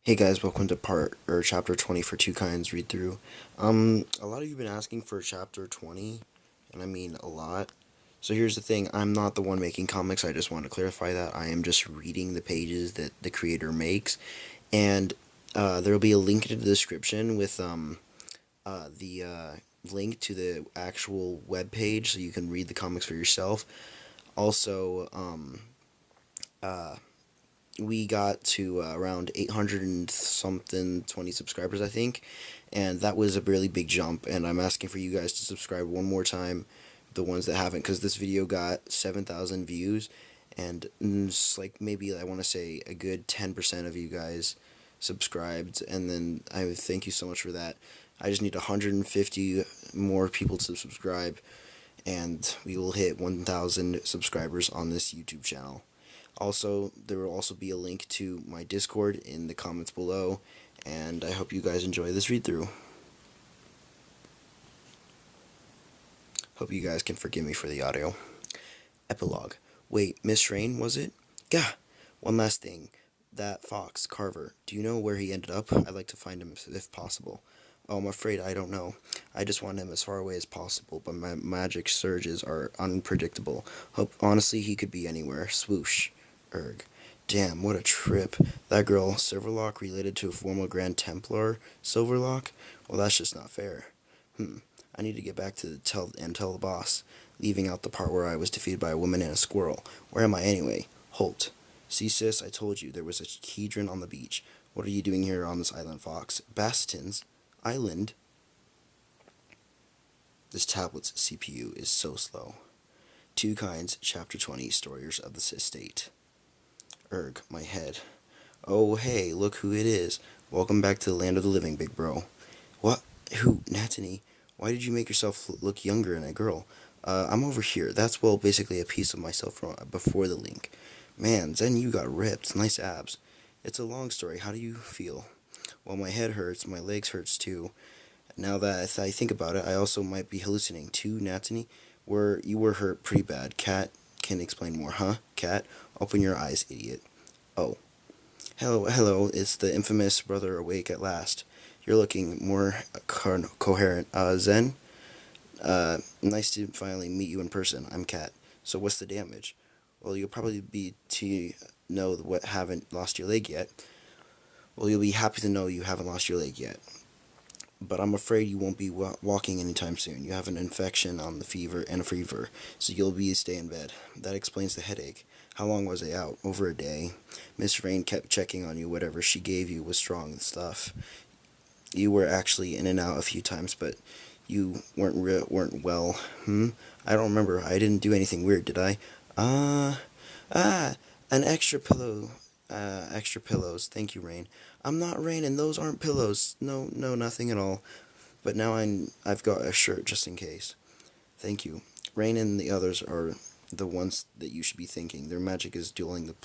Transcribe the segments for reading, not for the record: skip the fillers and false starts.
Hey guys, welcome to chapter 20 for Two Kinds read through. A lot of you have been asking for chapter 20, and I mean a lot. So here's the thing, I'm not the one making comics. I just want to clarify that. I am just reading the pages that the creator makes, and there will be a link in the description with the link to the actual web page so you can read the comics for yourself. Also, we got to around 800 and something 20 subscribers, I think, and that was a really big jump. And I'm asking for you guys to subscribe one more time, the ones that haven't, because this video got 7,000 views, and it's like maybe I want to say a good 10% of you guys subscribed, and then I thank you so much for that. I just need 150 more people to subscribe, and we will hit 1,000 subscribers on this YouTube channel. Also, there will also be a link to my Discord in the comments below, and I hope you guys enjoy this read through. Hope you guys can forgive me for the audio. Epilogue. Wait, Miss Rain, was it? Gah! One last thing. That fox, Carver, do you know where he ended up? I'd like to find him if possible. Oh, I'm afraid I don't know. I just want him as far away as possible, but my magic surges are unpredictable. Hope honestly he could be anywhere. Swoosh. Erg. Damn, what a trip. That girl, Silverlock, related to a former Grand Templar, Silverlock? Well, that's just not fair. I need to get back to tell the boss, leaving out the part where I was defeated by a woman and a squirrel. Where am I anyway? Holt. See, sis, I told you there was a Kedron on the beach. What are you doing here on this island, Fox? Baston's Island? This tablet's CPU is so slow. Two Kinds, Chapter 20, Stories of the State. Erg, my head. Oh, hey, look who it is. Welcome back to the land of the living, big bro. What? Who? Natany? Why did you make yourself look younger than a girl? I'm over here. That's, well, basically a piece of myself from before the link. Man, Zen, you got ripped. Nice abs. It's a long story. How do you feel? Well, my head hurts. My legs hurts, too. Now that I think about it, I also might be hallucinating, too, Natany. You were hurt pretty bad. Cat can explain more, huh? Cat, open your eyes, idiot. Oh. Hello, it's the infamous brother awake at last. You're looking more coherent. Zen? Nice to finally meet you in person. I'm Cat. So what's the damage? Well, you'll probably be to know what haven't lost your leg yet. Well, you'll be happy to know you haven't lost your leg yet. But I'm afraid you won't be walking anytime soon. You have an infection on the fever and a fever, so you'll be stay in bed. That explains the headache. How long was I out? Over a day. Miss Rain kept checking on you. Whatever she gave you was strong stuff. You were actually in and out a few times, but you weren't well. I don't remember. I didn't do anything weird, did I? Uh, an extra pillow. Extra pillows. Thank you, Rain. I'm not Rain, and those aren't pillows. No, nothing at all. But now I've got a shirt just in case. Thank you. Rain and the others are the ones that you should be thinking. Their magic is dueling the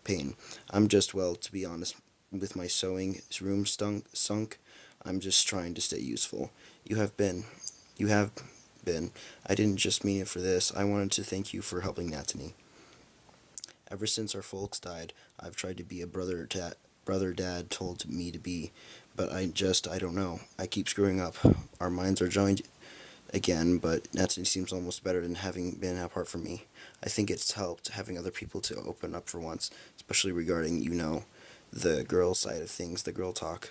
pain. I'm just, well, to be honest, with my sewing room sunk, I'm just trying to stay useful. You have been. You have been. I didn't just mean it for this. I wanted to thank you for helping Natany. Ever since our folks died, I've tried to be a brother Dad told me to be, but I don't know. I keep screwing up. Our minds are joined again, but Natany seems almost better than having been apart from me. I think it's helped having other people to open up for once, especially regarding, the girl side of things, the girl talk.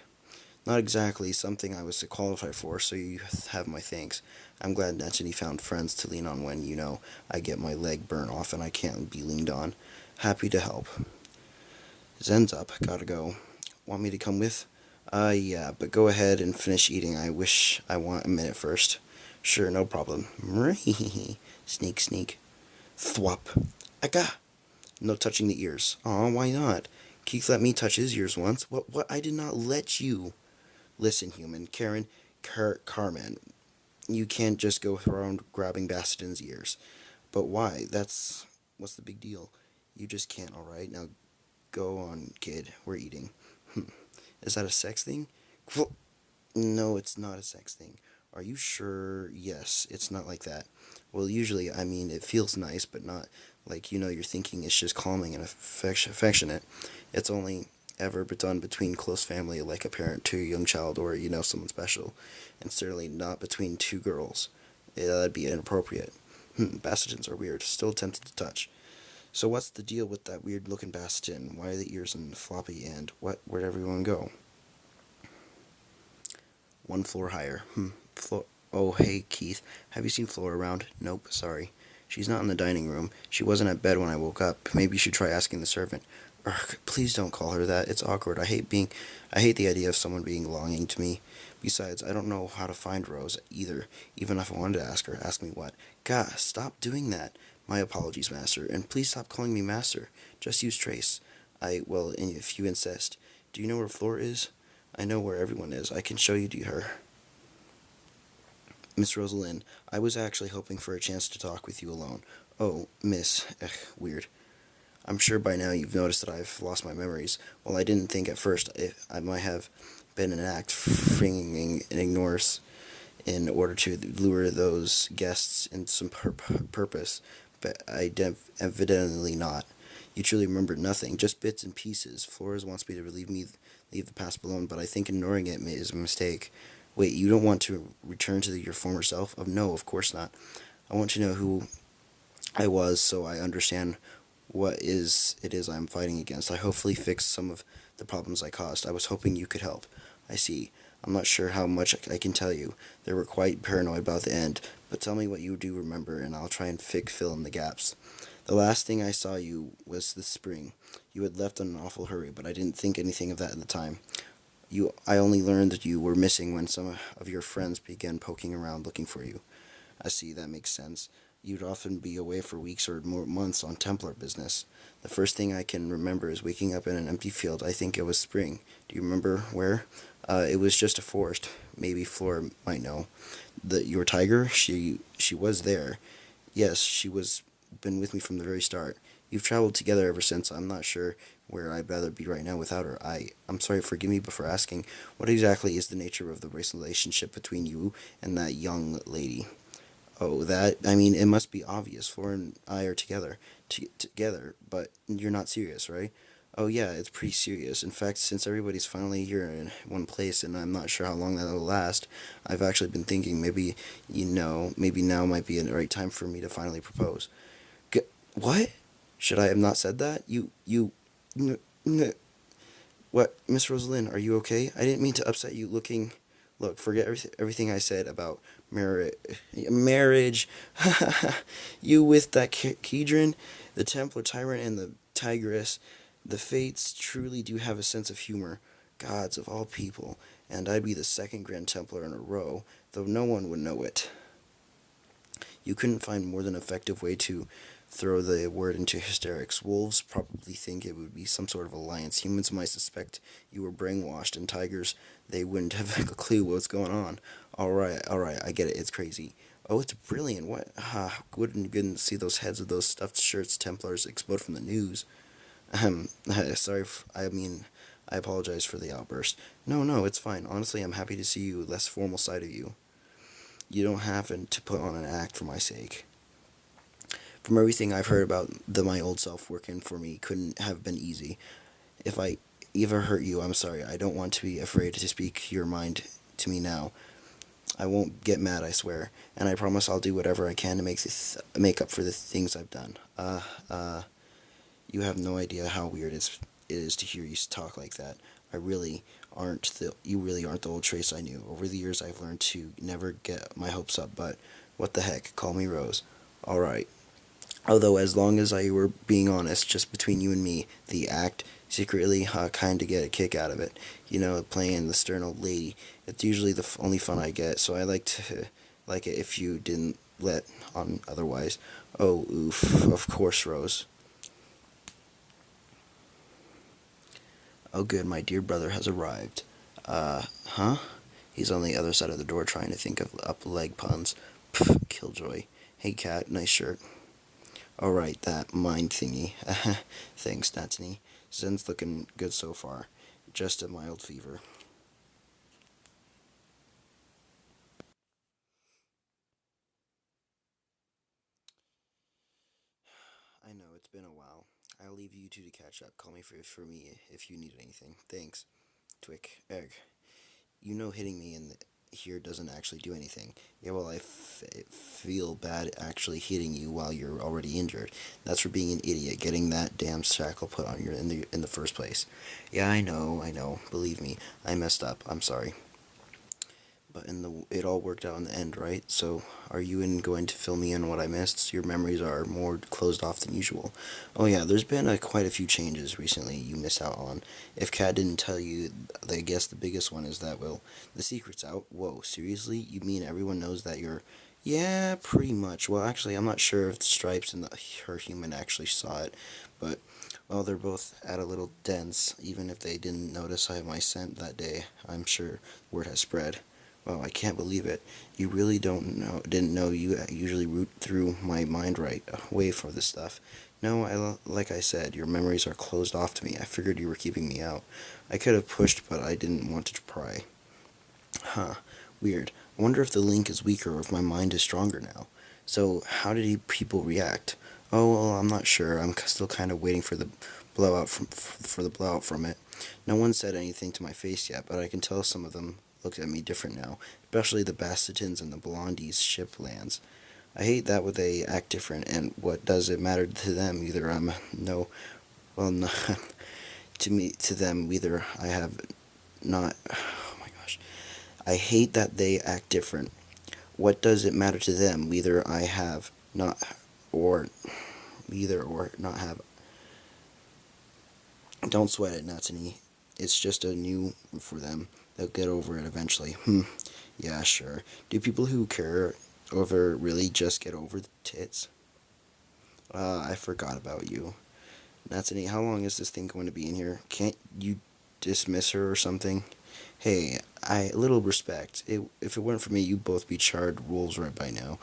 Not exactly something I was qualified for, so you have my thanks. I'm glad Natany found friends to lean on when, I get my leg burnt off and I can't be leaned on. Happy to help. Zen's up, gotta go. Want me to come with? Yeah, but go ahead and finish eating. I want a minute first. Sure, no problem. Sneak, sneak. Thwop. Aka! No touching the ears. Aw, why not? Keith let me touch his ears once. What? I did not let you. Listen, human. Karen, Carman. You can't just go around grabbing Bastion's ears. But why? What's the big deal? You just can't, alright? Now go on, kid. We're eating. Is that a sex thing? No, it's not a sex thing. Are you sure? Yes, it's not like that. Well, usually, I mean, it feels nice, but not like, you're thinking it's just calming and affectionate. It's only ever done between close family like a parent to a young child or, someone special. And certainly not between two girls. Yeah, that'd be inappropriate. Bastions are weird. Still tempted to touch. So what's the deal with that weird looking bastion? Why are the ears and floppy and where'd everyone go? One floor higher. Floor. Oh, hey, Keith. Have you seen Flora around? Nope, sorry. She's not in the dining room. She wasn't at bed when I woke up. Maybe you should try asking the servant. Urgh, please don't call her that. It's awkward. I hate the idea of someone being longing to me. Besides, I don't know how to find Rose either. Even if I wanted to ask her, ask me what? God, stop doing that. My apologies, Master, and please stop calling me Master. Just use Trace. Well, if you insist. Do you know where Flora is? I know where everyone is. I can show you to her. Miss Rosalind, I was actually hoping for a chance to talk with you alone. Oh, Miss. Weird. I'm sure by now you've noticed that I've lost my memories. Well, I didn't think at first I might have been an act fringing and ignores in order to lure those guests in some purpose, but evidently not. You truly remember nothing, just bits and pieces. Flores wants me to leave the past alone, but I think ignoring it is a mistake. Wait, you don't want to return to your former self? Oh, no, of course not. I want to know who I was so I understand it is I'm fighting against. I hopefully fixed some of the problems I caused. I was hoping you could help. I see. I'm not sure how much I can tell you. They were quite paranoid about the end, but tell me what you do remember, and I'll try and fill in the gaps. The last thing I saw you was this spring. You had left in an awful hurry, but I didn't think anything of that at the time. I only learned that you were missing when some of your friends began poking around looking for you. I see, that makes sense. You'd often be away for weeks or more months on Templar business. The first thing I can remember is waking up in an empty field. I think it was spring. Do you remember where? It was just a forest. Maybe Flora might know. Your tiger? She was there. Yes, she was been with me from the very start. You've traveled together ever since. I'm not sure where I'd rather be right now without her. I'm sorry, forgive me for asking. What exactly is the nature of the relationship between you and that young lady? Oh, I mean, it must be obvious. Flora and I are together, but you're not serious, right? Oh, yeah, it's pretty serious. In fact, since everybody's finally here in one place, and I'm not sure how long that'll last, I've actually been thinking maybe now might be the right time for me to finally propose. What? Should I have not said that? N- n- what, Miss Rosalind, are you okay? I didn't mean to upset you looking. Look, forget everything I said about marriage. You with that Kedron, the Templar tyrant, and the tigress. The fates truly do have a sense of humor. Gods of all people. And I'd be the second Grand Templar in a row, though no one would know it. You couldn't find more than effective way to throw the word into hysterics. Wolves probably think it would be some sort of alliance. Humans might suspect you were brainwashed, and tigers, they wouldn't have a clue what's going on. All right, I get it. It's crazy. Oh, it's brilliant. What? Wouldn't good to see those heads of those stuffed shirts Templars explode from the news. Sorry. I apologize for the outburst. No, it's fine. Honestly, I'm happy to see you less formal side of you. You don't have to put on an act for my sake. From everything I've heard about my old self working for me couldn't have been easy. If I ever hurt you, I'm sorry. I don't want to be afraid to speak your mind to me now. I won't get mad, I swear, and I promise I'll do whatever I can to make up for the things I've done. You have no idea how weird it is to hear you talk like that. You really aren't the old Trace I knew. Over the years, I've learned to never get my hopes up, but what the heck? Call me Rose. All right. Although, as long as I were being honest, just between you and me, the act, secretly, kind of get a kick out of it. Playing the stern old lady. It's usually the only fun I get, so I like to like it if you didn't let on otherwise. Oh, oof, of course, Rose. Oh, good, my dear brother has arrived. Huh? He's on the other side of the door trying to think of up leg puns. Pff, killjoy. Hey, cat, nice shirt. Alright, that mind thingy. Thanks, Natsuni. Zen's looking good so far. Just a mild fever. I know, it's been a while. I'll leave you two to catch up. Call me for me if you need anything. Thanks. Twick. Egg. You know hitting me in here doesn't actually do anything. Yeah, well, feel bad actually hitting you while you're already injured. That's for being an idiot, getting that damn shackle put on you in the first place. Yeah, I know. Believe me, I messed up. I'm sorry. But it all worked out in the end, right? So, are you going to fill me in what I missed? Your memories are more closed off than usual. Oh yeah, there's been quite a few changes recently you missed out on. If Kat didn't tell you, I guess the biggest one is that, well, the secret's out. Whoa, seriously? You mean everyone knows that you're... Yeah, pretty much. Well, actually, I'm not sure if Stripes and her human actually saw it, but, well, they're both at a little dense. Even if they didn't notice I have my scent that day, I'm sure word has spread. Wow, I can't believe it. You really didn't know you usually root through my mind right away for this stuff. No, like I said, your memories are closed off to me. I figured you were keeping me out. I could have pushed, but I didn't want to pry. Huh, weird. I wonder if the link is weaker or if my mind is stronger now. So, how did people react? Oh, well, I'm not sure. I'm still kind of waiting for the blowout from it. No one said anything to my face yet, but I can tell some of them looked at me different now, especially the Bassitons and the Blondies ship lands. I hate that when they act different, and what does it matter to them? Either I'm no, well, no, to them, either I have not. Oh my gosh, I hate that they act different. What does it matter to them? Either I have not, or either or not have. Don't sweat it, Natsuni. It's just a new for them. They'll get over it eventually. Yeah, sure. Do people who care over really just get over the tits? I forgot about you. Natsuni, how long is this thing going to be in here? Can't you dismiss her or something? Hey, little respect. If it weren't for me, you'd both be charred wolves right by now.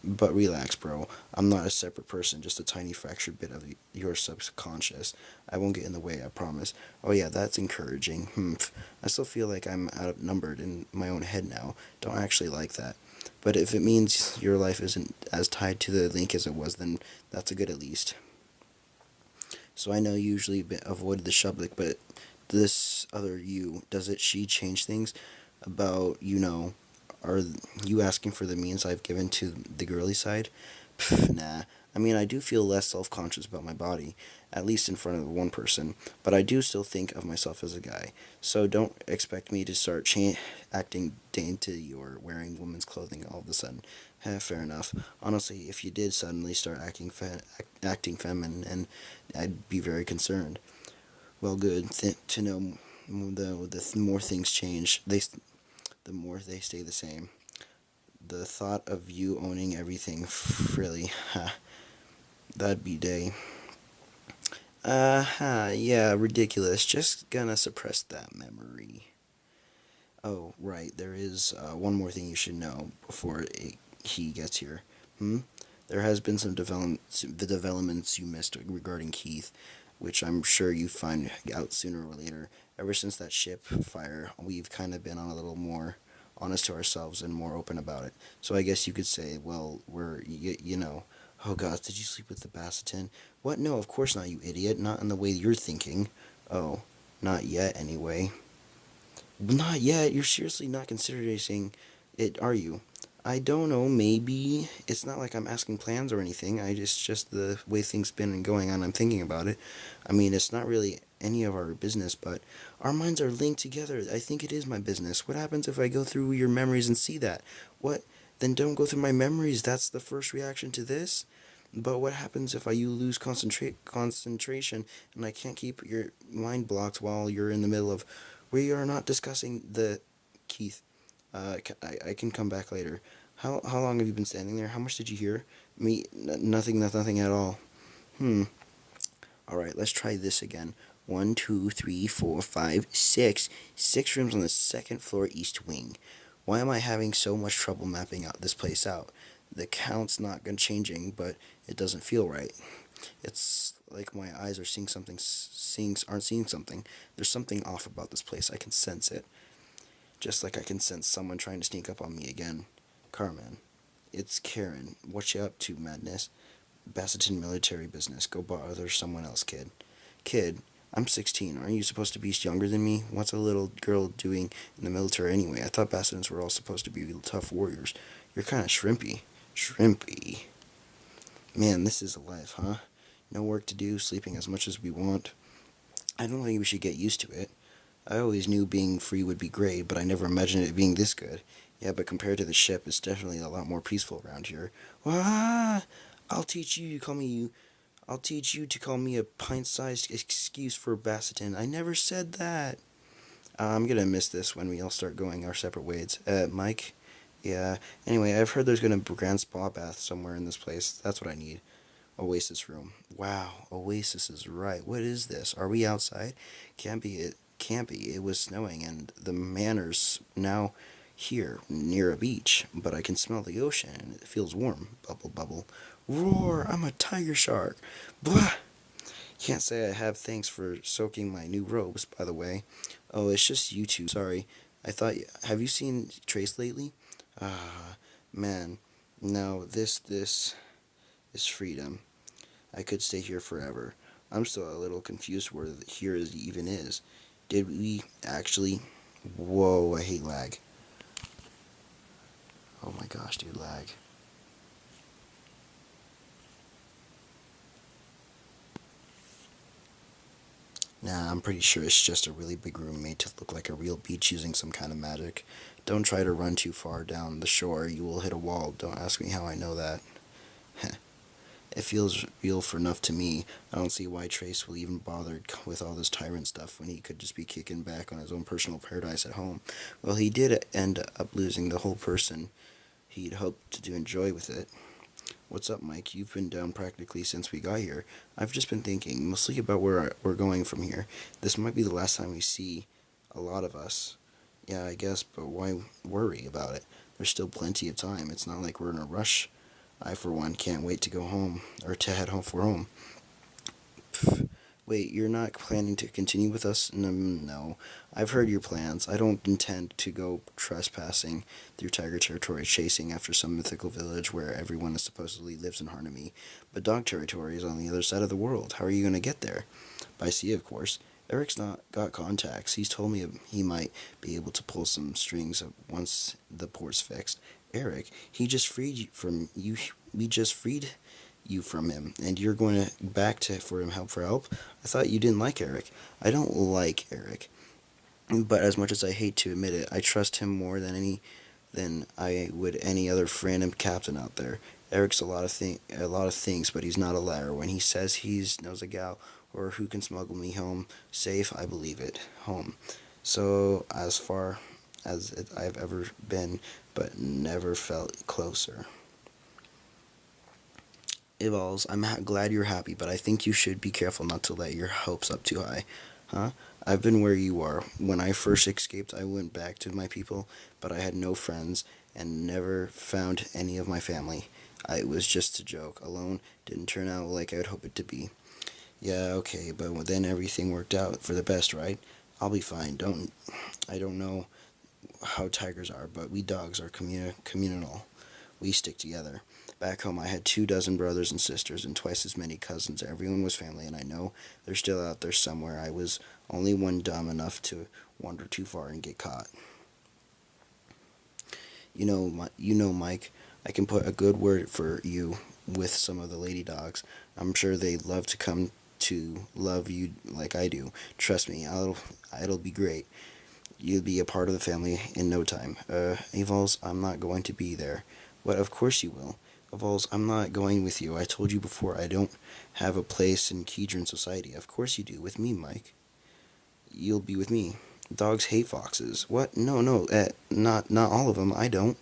But relax, bro. I'm not a separate person, just a tiny fractured bit of your subconscious. I won't get in the way, I promise. Oh yeah, that's encouraging. I still feel like I'm outnumbered in my own head now. Don't actually like that. But if it means your life isn't as tied to the link as it was, then that's a good at least. So I know you usually avoided the Shublik, but this other you, she change things about, are you asking for the means I've given to the girly side? Pff, nah. I mean, I do feel less self-conscious about my body, at least in front of one person, but I do still think of myself as a guy. So don't expect me to start acting dainty or wearing women's clothing all of a sudden. Fair enough. Honestly, if you did suddenly start acting feminine, and I'd be very concerned. Well, good to know. The more things change, the more they stay the same. The thought of you owning everything, really, that'd be day. Yeah, ridiculous. Just gonna suppress that memory. Oh, right, there is one more thing you should know before he gets here. There has been some developments you missed regarding Keith, which I'm sure you find out sooner or later. Ever since that ship fire, we've kind of been on a little more honest to ourselves and more open about it. So I guess you could say, well, oh gosh, did you sleep with the Bassiton? What? No, of course not, you idiot. Not in the way you're thinking. Oh, not yet, anyway. Not yet. You're seriously not considering it, are you? I don't know. Maybe it's not like I'm asking plans or anything. Just the way things been going on. I'm thinking about it. I mean, it's not really any of our business, but our minds are linked together. I think it is my business. What happens if I go through your memories and see that? What? Then don't go through my memories. That's the first reaction to this. But what happens if you lose concentration and I can't keep your mind blocked while you're in the middle of... We are not discussing the... Keith, I can come back later. How long have you been standing there? How much did you hear? Nothing, nothing at all. Alright, let's try this again. 1, 2, 3, 4, 5, 6. 6 rooms on the second floor east wing. Why am I having so much trouble mapping out this place out? The count's not gonna changing, but it doesn't feel right. It's like my eyes are aren't seeing something. There's something off about this place. I can sense it. Just like I can sense someone trying to sneak up on me again. Carmen. It's Karen. What you up to, madness? Bassiton military business. Go bother someone else, kid. Kid, I'm 16. Aren't you supposed to be younger than me? What's a little girl doing in the military anyway? I thought Bassetins were all supposed to be tough warriors. You're kind of shrimpy. Shrimpy. Man, this is a life, huh? No work to do, sleeping as much as we want. I don't think we should get used to it. I always knew being free would be great, but I never imagined it being this good. Yeah, but compared to the ship, it's definitely a lot more peaceful around here. Wah! I'll teach you to call me you. I'll teach you to call me a pint-sized excuse for Bassetin. I never said that. I'm gonna miss this when we all start going our separate ways. Mike? Yeah. Anyway, I've heard there's gonna be a grand spa bath somewhere in this place. That's what I need. Oasis room. Wow, Oasis is right. What is this? Are we outside? Can't be. It can't be. It was snowing, and the manor's now here near a beach. But I can smell the ocean, and it feels warm. Bubble, bubble. Roar! I'm a tiger shark. Blah! Can't say I have. Thanks for soaking my new robes, by the way. Oh, it's just you two. Sorry. I thought. Have you seen Trace lately? Ah, man. No, this is freedom. I could stay here forever. I'm still a little confused where here is even is. Did we actually? Whoa, I hate lag. Oh my gosh, dude, lag. Nah, I'm pretty sure it's just a really big room made to look like a real beach using some kind of magic. Don't try to run too far down the shore, you will hit a wall. Don't ask me how I know that. It feels real for enough to me. I don't see why Trace will even bother with all this tyrant stuff when he could just be kicking back on his own personal paradise at home. Well, he did end up losing the whole person he'd hoped to enjoy with it. What's up, Mike? You've been down practically since we got here. I've just been thinking, mostly about where we're going from here. This might be the last time we see a lot of us. Yeah, I guess, but why worry about it? There's still plenty of time. It's not like we're in a rush. I, for one, can't wait to go home, or to head home for home. Pff, wait, you're not planning to continue with us? No. I've heard your plans. I don't intend to go trespassing through tiger territory, chasing after some mythical village where everyone supposedly lives in harmony. But dog territory is on the other side of the world. How are you going to get there? By sea, of course. Eric's not got contacts. He's told me he might be able to pull some strings once the port's fixed. Eric, he just freed you from you. We just freed you from him, and you're going to back to for him help for help. I thought you didn't like Eric. I don't like Eric, but as much as I hate to admit it, I trust him more than I would any other random captain out there. Eric's a lot of things, but he's not a liar. When he says he knows a gal or who can smuggle me home safe, I believe it. Home. So as far as I've ever been, but never felt closer. Evols, I'm glad you're happy, but I think you should be careful not to let your hopes up too high. Huh? I've been where you are. When I first escaped, I went back to my people, but I had no friends and never found any of my family. It was just a joke. Alone didn't turn out like I'd hoped it to be. Yeah, okay, but then everything worked out for the best, right? I'll be fine. I don't know how tigers are, but we dogs are communal. We stick together. Back home, I had 24 brothers and sisters and twice as many cousins. Everyone was family, and I know they're still out there somewhere. I was only one dumb enough to wander too far and get caught. Mike, I can put a good word for you with some of the lady dogs. I'm sure they'd love to come to love you like I do. Trust me, it'll be great. You'll be a part of the family in no time. Evols, I'm not going to be there. What, of course you will. Evols, I'm not going with you. I told you before I don't have a place in Kedron society. Of course you do. With me, Mike. You'll be with me. Dogs hate foxes. What? No, not all of them. I don't.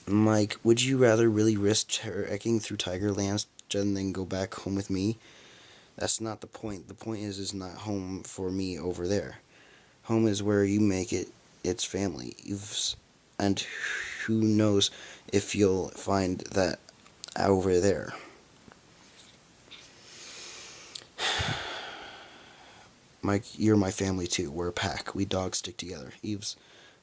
Mike, would you rather really risk trekking through tiger lands than go back home with me? That's not the point. The point is not home for me over there. Home is where you make it. It's family. And who knows if you'll find that over there. Mike, you're my family too. We're a pack. We dogs stick together. Eves,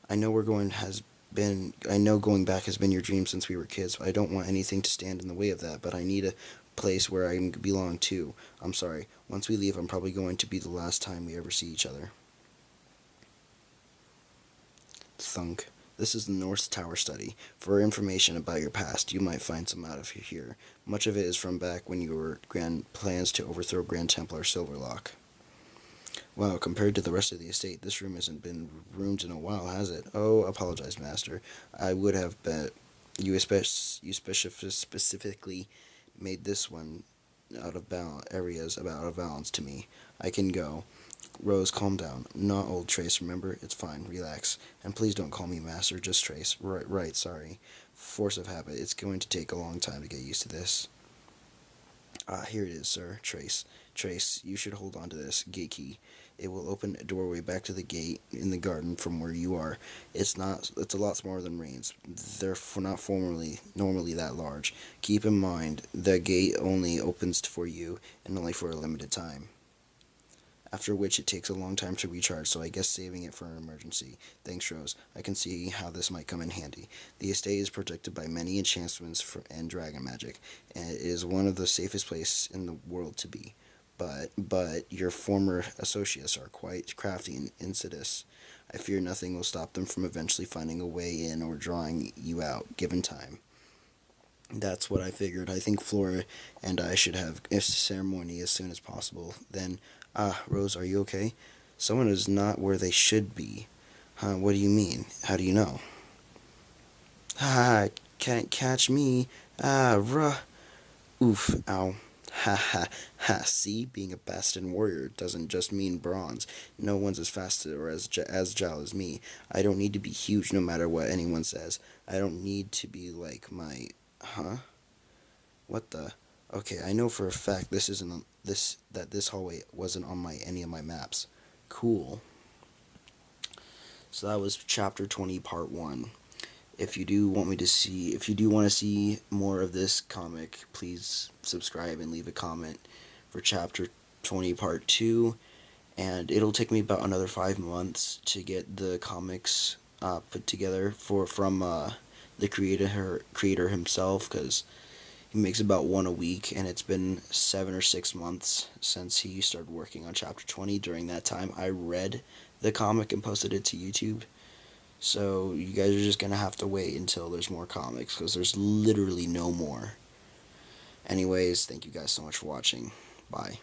I know going back has been your dream since we were kids. I don't want anything to stand in the way of that, but I need a place where I belong too. I'm sorry. Once we leave, I'm probably going to be the last time we ever see each other. Thunk. This is the North Tower study. For information about your past, you might find some out of here. Much of it is from back when you were grand plans to overthrow Grand Templar Silverlock. Wow, compared to the rest of the estate, this room hasn't been roomed in a while, has it? Oh, apologize, Master. I would have bet specifically made this one out of balance areas out of balance to me. I can go. Rose, calm down. Not old Trace, remember? It's fine. Relax. And please don't call me Master, just Trace. Right, sorry. Force of habit. It's going to take a long time to get used to this. Ah, here it is, sir. Trace. Trace, you should hold on to this gate key. It will open a doorway back to the gate in the garden from where you are. It's a lot smaller than Rain's. They're not normally that large. Keep in mind, the gate only opens for you, and only for a limited time. After which it takes a long time to recharge, so I guess saving it for an emergency. Thanks, Rose. I can see how this might come in handy. The estate is protected by many enchantments and dragon magic, and it is one of the safest places in the world to be. But your former associates are quite crafty and insidious. I fear nothing will stop them from eventually finding a way in or drawing you out, given time. That's what I figured. I think Flora and I should have a ceremony as soon as possible. Then, Rose, are you okay? Someone is not where they should be. Huh, what do you mean? How do you know? Ha, can't catch me. Ruh. Oof, ow. Ha ha ha. See, being a Bastion warrior doesn't just mean bronze. No one's as fast or as agile as me. I don't need to be huge no matter what anyone says. I don't need to be like my. Huh? What the? Okay, I know for a fact this hallway wasn't on any of my maps. Cool. So that was chapter 20, part 1. If you do want to see more of this comic, please subscribe and leave a comment for chapter 20, part 2. And it'll take me about another 5 months to get the comics put together from the creator himself, because he makes about one a week, and it's been 7 or 6 months since he started working on chapter 20. During that time, I read the comic and posted it to YouTube. So you guys are just going to have to wait until there's more comics, because there's literally no more. Anyways, thank you guys so much for watching. Bye.